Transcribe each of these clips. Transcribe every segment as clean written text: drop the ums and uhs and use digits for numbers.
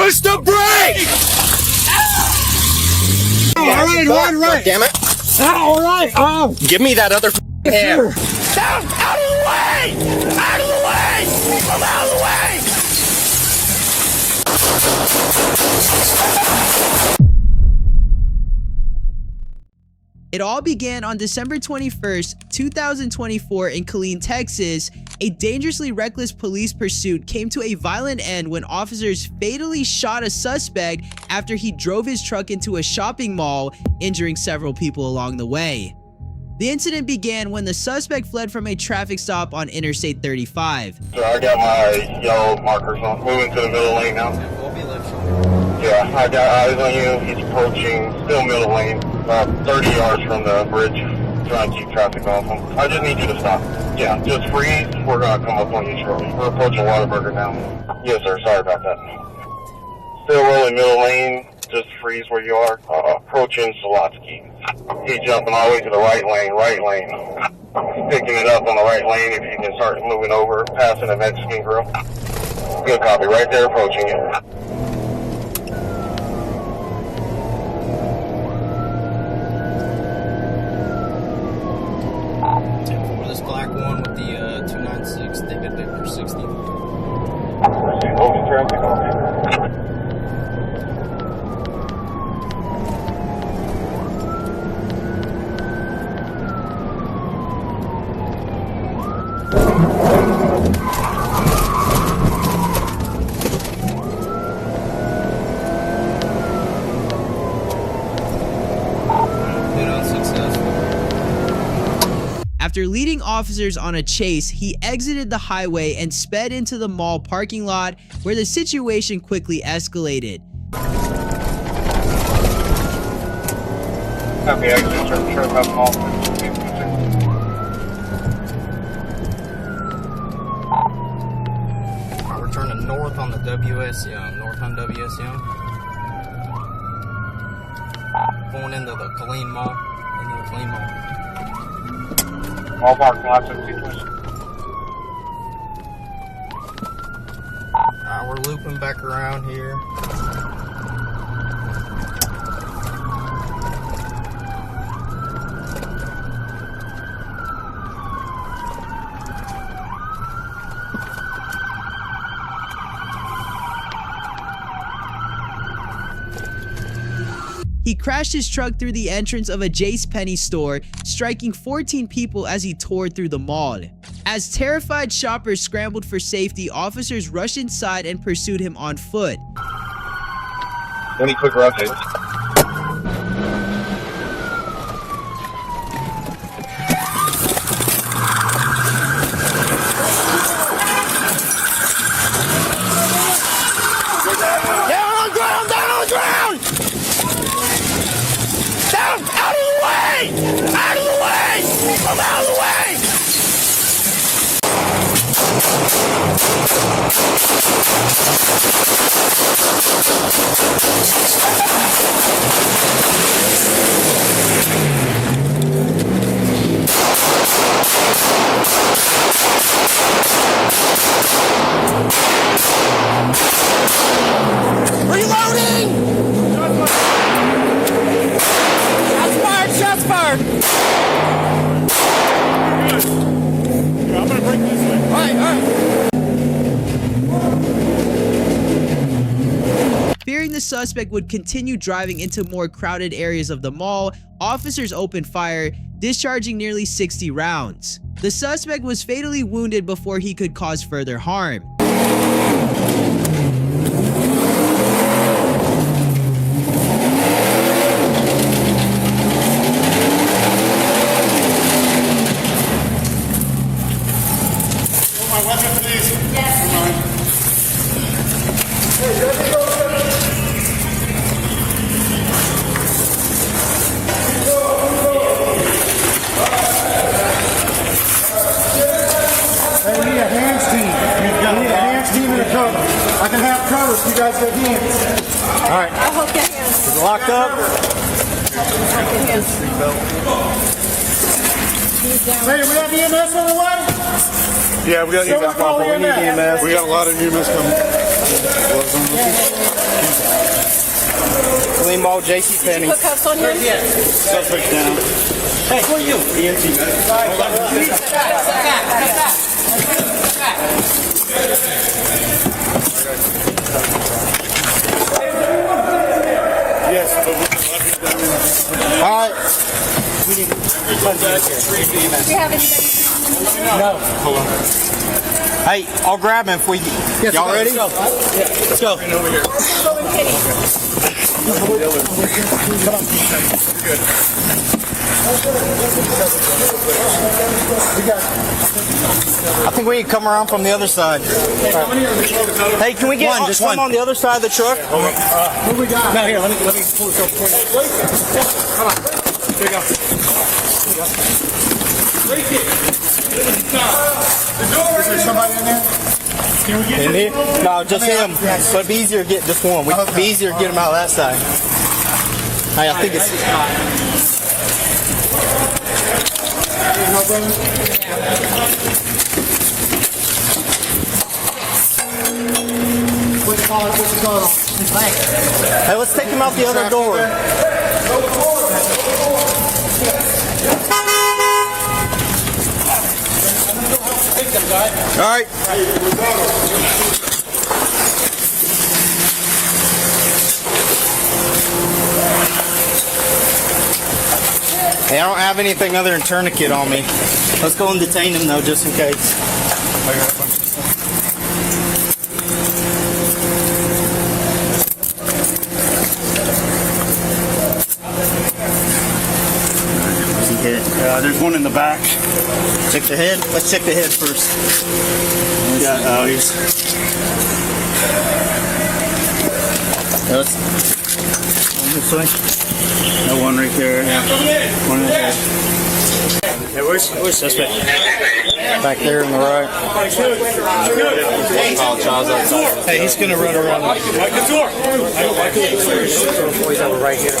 Push the brake! All right, right. Damn it. All right. Oh. Give me that other hand. Out of the way! Out of the way! I'm out of the way! It all began on December 21st, 2024 in Killeen, Texas. A dangerously reckless police pursuit came to a violent end when officers fatally shot a suspect after he drove his truck into a shopping mall, injuring several people along the way. The incident began when the suspect fled from a traffic stop on Interstate 35. So I got my yellow markers on. Moving to the middle lane now. Yeah, I got eyes on you. He's approaching, still middle lane, about 30 yards from the bridge. Trying to keep traffic off him. I just need you to stop. Yeah, just freeze. We're going to come up on you shortly. We're approaching Whataburger now. Yes, sir. Sorry about that. Still rolling middle lane. Just freeze where you are. Approaching Salatsky. He's jumping all the way to the right lane. Picking it up on the right lane if you can start moving over, passing the Mexican grill. Good copy. Right there, approaching you. This black one with the 296, they get there for 60. Open traffic, okay. After leading officers on a chase, he exited the highway and sped into the mall parking lot, where the situation quickly escalated. Copy, exit, turn up mall. We're turning north on the WS Young, north on WS Young. Going into the Killeen Mall, All parking lots in sequence. We're looping back around here. He crashed his truck through the entrance of a JC Penney store, striking 14 people as he tore through the mall. As terrified shoppers scrambled for safety, officers rushed inside and pursued him on foot. Any quick updates? Down on the ground! Down on the ground! Down! Out of the way! Out of the way! I'm out of the way! Reloading! Shots fired! Shots fired! I'm gonna break this way. All right. Fearing the suspect would continue driving into more crowded areas of the mall, officers opened fire, discharging nearly 60 rounds. The suspect was fatally wounded before he could cause further harm. My weapon, please. Yes. Hey, we need a hands team. We need a hands team and a cover. I can have covers if you guys get hands. All right. I'll hold your hands. Is it locked up? Hey, we have EMS on the way? Yeah, we got EMS. We need EMS. We got a lot of EMS coming. Clean ball, JC Penney. Put cuffs on him? Suspect down. Hey, who are you? EMT. Yes. All right. Do you have anybody? No. Hold on. Hey, I'll grab him if we. Y'all ready? Let's go. I think we can come around from the other side. Hey, can we get some on the other side of the truck? What we got? No, here, let me pull this up for you. Come on. Here you go. Is there somebody in there? Can we get In here? No, just him. But it'd be easier to get just one. It'd be easier to get him out of that side. Hey, I think it's. What's going on? Hey, let's take him out the other door. All right. Hey, I don't have anything other than tourniquet on me. Let's go and detain him though, just in case. There's one in the back. Check the head. Let's check the head first. Yeah, he's. This way. No one right there. One in there. Hey, where's suspect? Back there on the right. Hey, he's gonna run around. Right here.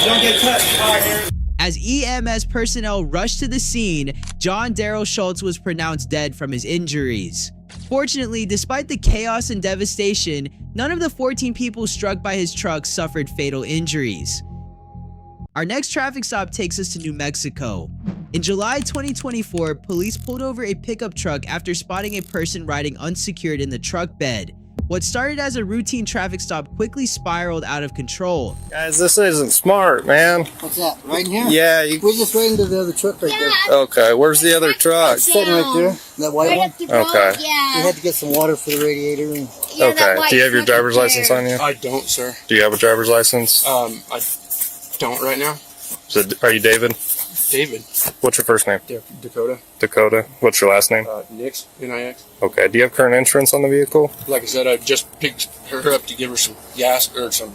Don't get cut. As EMS personnel rushed to the scene, John Darrell Schultz was pronounced dead from his injuries. Fortunately, despite the chaos and devastation, none of the 14 people struck by his truck suffered fatal injuries. Our next traffic stop takes us to New Mexico. In July 2024, police pulled over a pickup truck after spotting a person riding unsecured in the truck bed. What started as a routine traffic stop quickly spiraled out of control. Guys, this isn't smart, man. What's that? Right in here? Yeah, We're just waiting to the other truck right there. okay, where's the other truck? Sitting right there. That white one. Okay. We had to get some water for the radiator. And Okay, do you have your driver's license on you? I don't, sir. Do you have a driver's license? I don't right now. So, are you David? David. What's your first name? Dakota. Dakota. What's your last name? Nix. Nix. Okay, do you have current insurance on the vehicle? Like I said, I just picked her up to give her some gas or some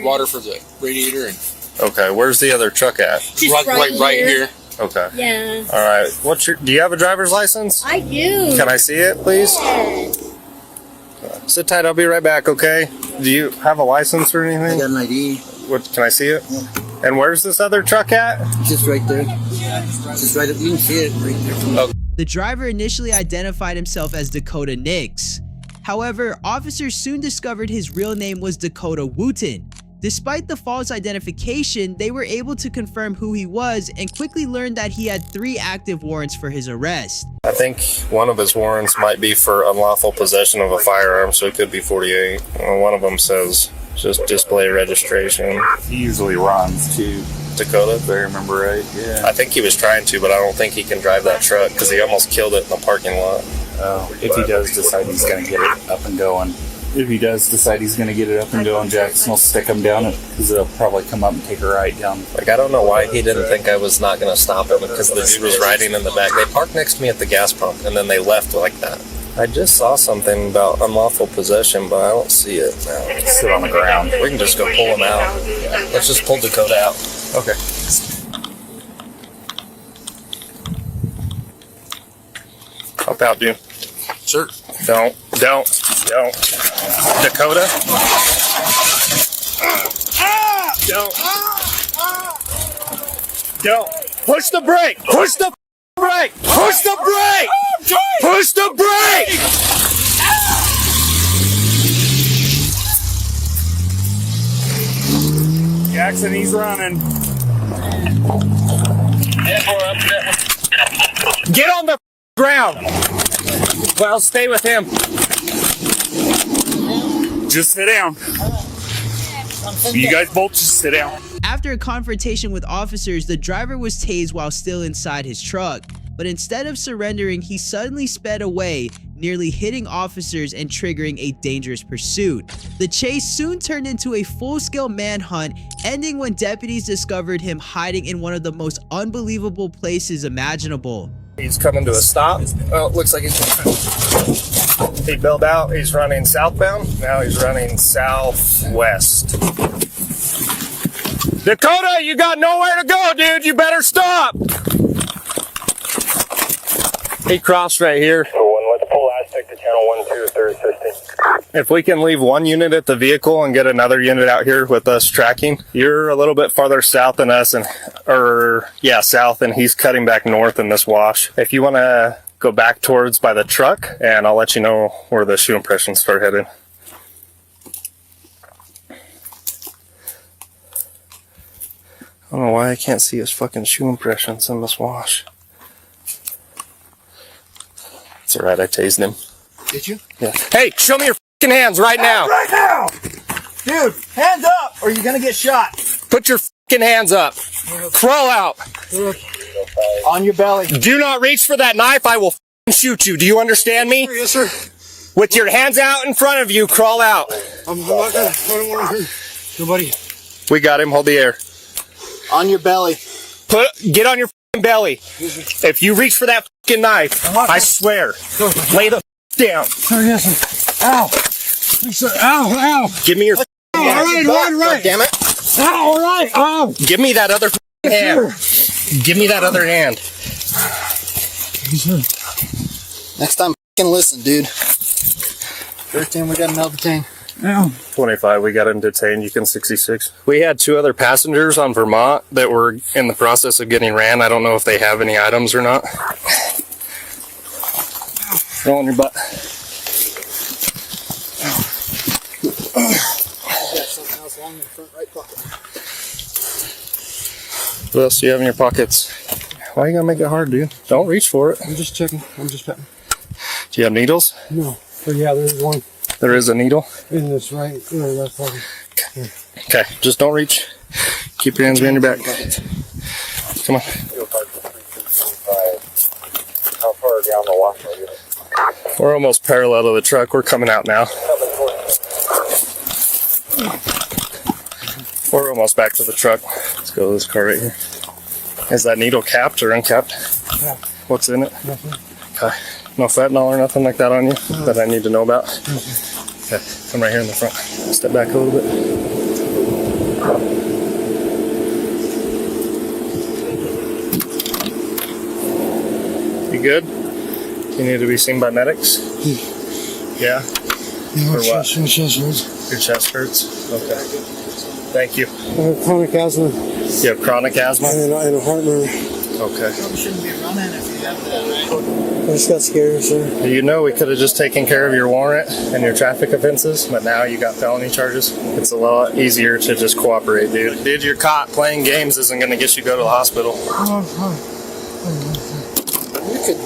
water for the radiator, and Okay, where's the other truck at? right here. Okay. Yeah. All right. Do you have a driver's license? I do. Can I see it, please? Sit tight. I'll be right back. Okay. Do you have a license or I anything? got an ID. What? Can I see it? Yeah. And where's this other truck at? Just right there. Just right up. You can see it right there. Okay. The driver initially identified himself as Dakota Nix. However, officers soon discovered his real name was Dakota Wooten. Despite the false identification, they were able to confirm who he was and quickly learned that he had 3 active warrants for his arrest. I think one of his warrants might be for unlawful possession of a firearm, so it could be 48. One of them says just display registration. He usually runs too. Dakota? If I remember right, yeah. I think he was trying to, but I don't think he can drive that truck because he almost killed it in the parking lot. If he does decide he's going to get it up and going. If he does decide he's going to get it up and going, Jackson will stick him down because they'll probably come up and take a ride down. Like, I don't know why he didn't think I was not going to stop him because the dude was riding in the back. They parked next to me at the gas pump and then they left like that. I just saw something about unlawful possession, but I don't see it now. Sit on the ground. We can just go pull him out. Let's just pull Dakota out. Okay. Hop out, dude. Sir. Don't. Dakota? Don't. Push the brake! Push the brake! Push the brake! Push the brake! Jackson, he's running. Get on the ground. Well, stay with him. Just sit down. You guys both just sit down. After a confrontation with officers, the driver was tased while still inside his truck. But instead of surrendering, he suddenly sped away, nearly hitting officers and triggering a dangerous pursuit. The chase soon turned into a full-scale manhunt, ending when deputies discovered him hiding in one of the most unbelievable places imaginable. He's coming to a stop. Well, it looks like he bailed out. He's running southbound. Now he's running southwest. Dakota, you got nowhere to go, dude. You better stop. He crossed right here. Let's pull Aztec to channel 12, third assistant. If we can leave one unit at the vehicle and get another unit out here with us tracking, you're a little bit farther south than us, south, and he's cutting back north in this wash. If you want to go back towards by the truck, and I'll let you know where the shoe impressions start heading. I don't know why I can't see his fucking shoe impressions in this wash. It's alright, I tased him. Did you? Yeah. Hey, show me your fucking hands right now! Right now! Dude, hands up or you're gonna get shot. Put your fucking hands up. Crawl out. On your belly. Do not reach for that knife, I will fucking shoot you. Do you understand me? Yes, sir. With your hands out in front of you, crawl out. I'm not gonna, I don't want to hurt nobody. We got him, hold the air. On your belly. Get on your fucking belly. If you reach for that fucking knife, I swear, lay the down. Oh, yes, sir. Ow. Ow. Give me your Right. Damn it. Ow, all right. Ow. Give me that other hand. Give me that other hand. Next time, listen, dude. First time we got another thing. Ow. 25, we got him detained. You can 66. We had 2 other passengers on Vermont that were in the process of getting ran. I don't know if they have any items or not. Roll on your butt. What else do you have in your pockets? Why are you gonna make it hard, dude? Don't reach for it. I'm just checking. I'm just petting. Do you have needles? No. But yeah, there's one. There is a needle? In this right left pocket. Okay, just don't reach. Keep your hands behind your back. Come on. How far down the wash are you? We're almost parallel to the truck. We're coming out now. We're almost back to the truck. Let's go to this car right here. Is that needle capped or uncapped? Yeah. What's in it? Nothing. Okay. No fentanyl or nothing like that on you that I need to know about? Okay. Come right here in the front. Step back a little bit. You good? You need to be seen by medics? Yeah? For what? Your chest hurts? Okay. Thank you. Chronic asthma. You have chronic asthma? And a heart murmur. Okay. Probably shouldn't be running if you have that, right? I just got scared, sir. You know we could have just taken care of your warrant and your traffic offenses, but now you got felony charges. It's a lot easier to just cooperate, dude. Dude, you're caught playing games isn't going to get you to go to the hospital. You could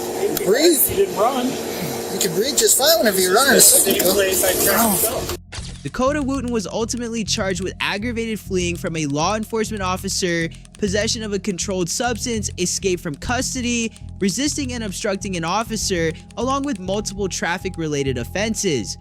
breathe. You didn't run. You could breathe just fine whenever you're running. Dakota Wooten was ultimately charged with aggravated fleeing from a law enforcement officer, possession of a controlled substance, escape from custody, resisting and obstructing an officer, along with multiple traffic-related offenses.